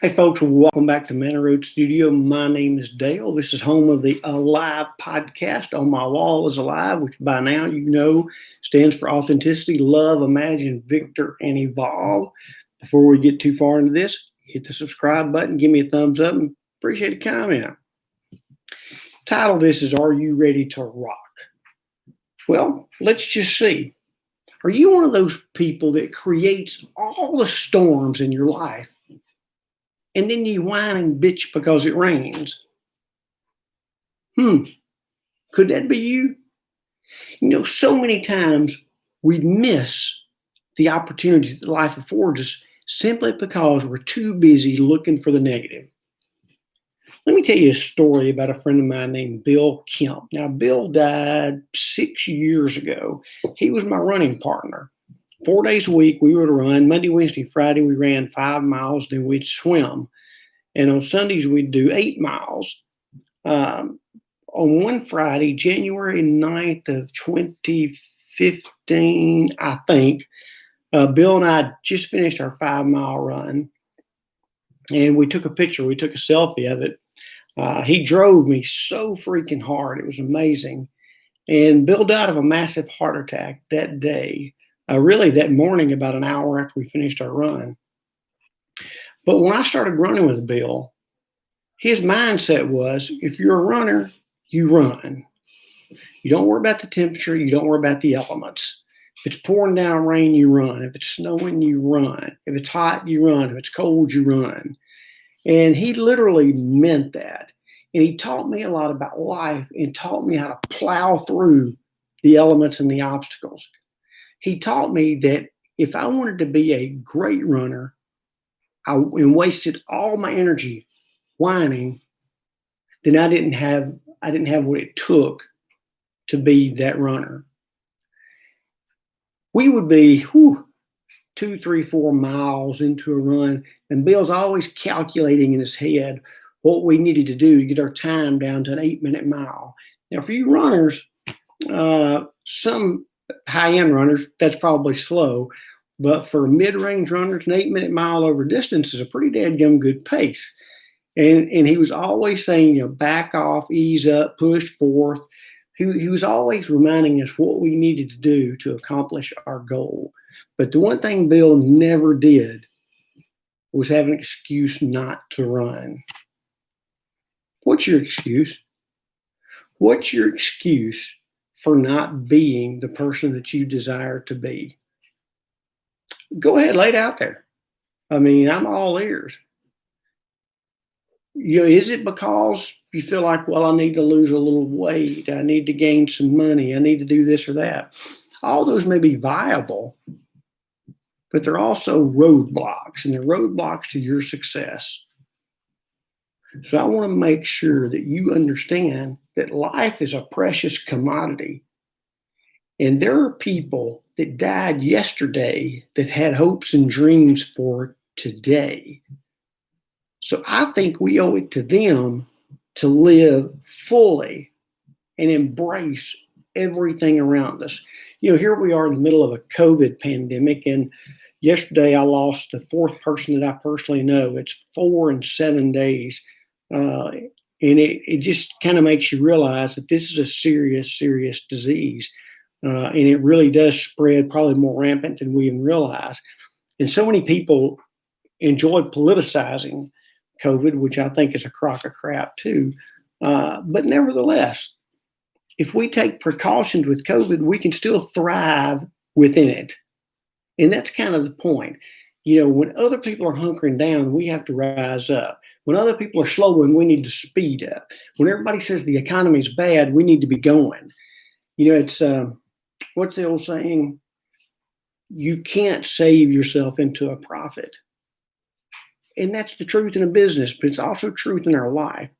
Hey folks, welcome back to Manor Road Studio. My name is Dale. This is home of the Alive podcast. On my wall is Alive, which by now you know stands for authenticity, love, imagine, victor, and evolve. Before we get too far into this, hit the subscribe button, give me a thumbs up, and appreciate a comment. Title of this is Are You Ready to Rock? Well, let's just see. Are you one of those people that creates all the storms in your life and then you whine and bitch because it rains? Could that be you? So many times we miss the opportunities that life affords us simply because we're too busy looking for the negative. Let me tell you a story about a friend of mine named Bill Kemp. Now, Bill died 6 years ago. He was my running partner. 4 days a week, we would run. Monday, Wednesday, Friday, we ran 5 miles, then we'd swim. And on Sundays, we'd do 8 miles. On one Friday, January 9th of 2015, I think, Bill and I just finished our 5 mile run. And we took a picture. We took a selfie of it. He drove me so freaking hard. It was amazing. And Bill died of a massive heart attack that day, really that morning, about an hour after we finished our run. But when I started running with Bill, his mindset was, if you're a runner, you run. You don't worry about the temperature. You don't worry about the elements. If it's pouring down rain, you run. If it's snowing, you run. If it's hot, you run. If it's cold, you run. And he literally meant that. And he taught me a lot about life and taught me how to plow through the elements and the obstacles. He taught me that if I wanted to be a great runner and wasted all my energy whining, then I didn't have what it took to be that runner. We would be 2, 3, 4 miles into a run, and Bill's always calculating in his head what we needed to do to get our time down to an 8-minute mile. Now, for you runners, some high-end runners, that's probably slow, but for mid-range runners, an 8-minute mile over distance is a pretty dadgum good pace. And he was always saying, back off, ease up, push forth. He was always reminding us what we needed to do to accomplish our goal. But the one thing Bill never did was have an excuse not to run. What's your excuse? What's your excuse for not being the person that you desire to be? Go ahead, lay it out there. I mean, I'm all ears. Is it because you feel like, well, I need to lose a little weight, I need to gain some money, I need to do this or that? All those may be viable, but they're also roadblocks, and they're roadblocks to your success. So I want to make sure that you understand that life is a precious commodity. And there are people that died yesterday that had hopes and dreams for today. So I think we owe it to them to live fully and embrace everything around us. Here we are in the middle of a COVID pandemic, and yesterday I lost the fourth person that I personally know. It's 4 and 7 days. And it just kind of makes you realize that this is a serious, serious disease. And it really does spread probably more rampant than we even realize. And so many people enjoy politicizing COVID, which I think is a crock of crap too. But nevertheless, if we take precautions with COVID, we can still thrive within it. And that's kind of the point. When other people are hunkering down, we have to rise up. When other people are slowing, we need to speed up. When everybody says the economy is bad, we need to be going. It's what's the old saying? You can't save yourself into a profit. And that's the truth in a business, but it's also truth in our life.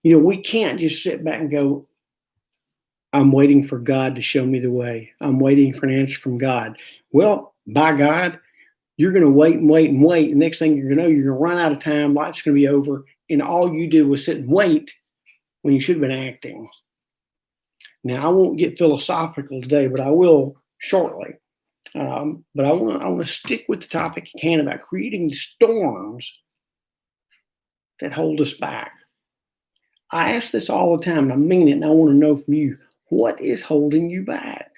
We can't just sit back and go, I'm waiting for God to show me the way. I'm waiting for an answer from God. Well, by God, you're going to wait and wait and wait. And next thing you're going to know, you're going to run out of time. Life's going to be over. And all you did was sit and wait when you should have been acting. Now, I won't get philosophical today, but I will shortly. But I want to stick with the topic at hand about creating storms that hold us back? I ask this all the time, and I mean it, and I want to know from you, what is holding you back?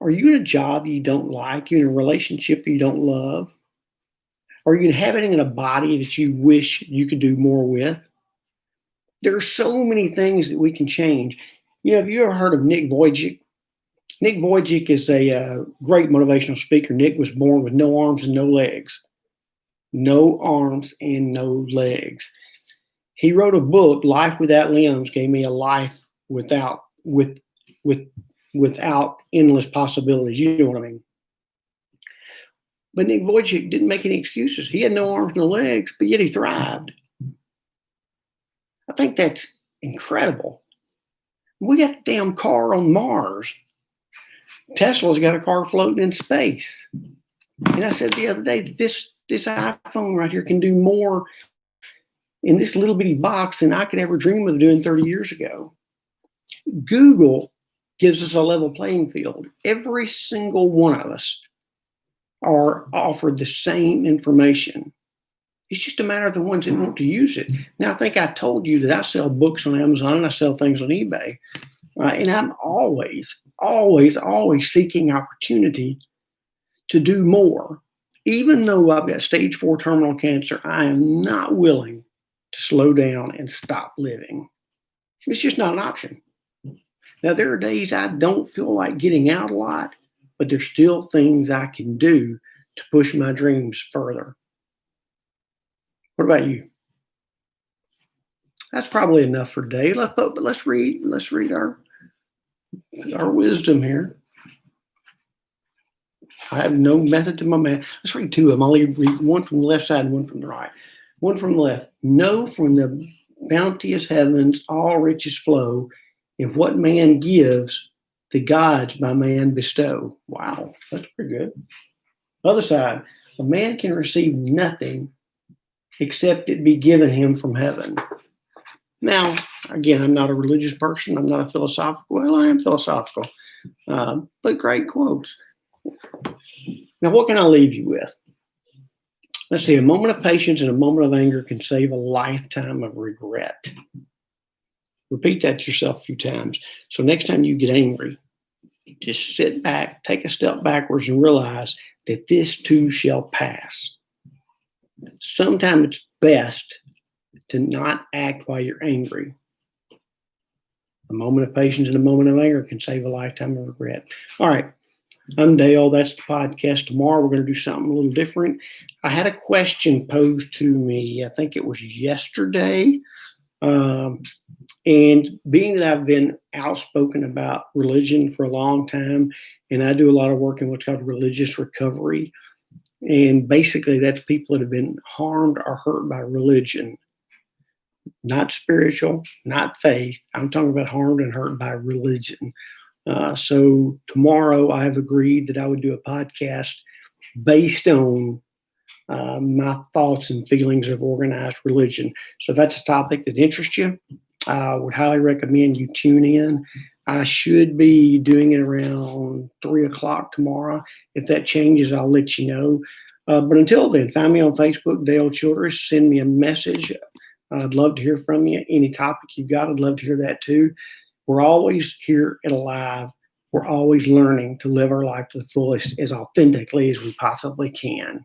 Are you in a job you don't like? You in a relationship you don't love? Are you inhabiting in a body that you wish you could do more with? There are so many things that we can change. Have you ever heard of Nick Vujicic? Nick Vujicic is a great motivational speaker. Nick was born with no arms and no legs. No arms and no legs. He wrote a book, Life Without Limbs Gave Me a Life Without Endless Possibilities. You know what I mean? But Nick Vujicic didn't make any excuses. He had no arms, no legs, but yet he thrived. I think that's incredible. We got a damn car on Mars. Tesla's got a car floating in space. And I said the other day, this iPhone right here can do more in this little bitty box than I could ever dream of doing 30 years ago. Google gives us a level playing field. Every single one of us are offered the same information. It's just a matter of the ones that want to use it. Now, I think I told you that I sell books on Amazon and I sell things on eBay. And I'm always seeking opportunity to do more. Even though I've got stage 4 terminal cancer, I am not willing to slow down and stop living. It's just not an option. Now, there are days I don't feel like getting out a lot, but there's still things I can do to push my dreams further. What about you? That's probably enough for today. Let's read our wisdom here. I have no method to my madness. Let's read two of them. I'll read one from the left side and one from the right. One from the left. Know from the bounteous heavens all riches flow, and what man gives, the gods by man bestow. Wow, that's pretty good. Other side. A man can receive nothing except it be given him from heaven. Now, again, I'm not a religious person. I'm not a philosophical. Well, I am philosophical, but great quotes. Now, what can I leave you with? Let's see. A moment of patience and a moment of anger can save a lifetime of regret. Repeat that to yourself a few times. So next time you get angry, just sit back, take a step backwards, and realize that this too shall pass. Sometimes it's best to not act while you're angry. A moment of patience and a moment of anger can save a lifetime of regret. All right. I'm Dale. That's the podcast. Tomorrow we're going to do something a little different. I had a question posed to me, I think it was yesterday. And being that I've been outspoken about religion for a long time, and I do a lot of work in what's called religious recovery. And basically that's people that have been harmed or hurt by religion. Not spiritual, not faith. I'm talking about harmed and hurt by religion. So tomorrow I have agreed that I would do a podcast based on my thoughts and feelings of organized religion. So if that's a topic that interests you, I would highly recommend you tune in. I should be doing it around 3:00 tomorrow. If that changes, I'll let you know. But until then, find me on Facebook, Dale Childress. Send me a message. I'd love to hear from you. Any topic you've got, I'd love to hear that too. We're always here at Alive. We're always learning to live our life to the fullest as authentically as we possibly can.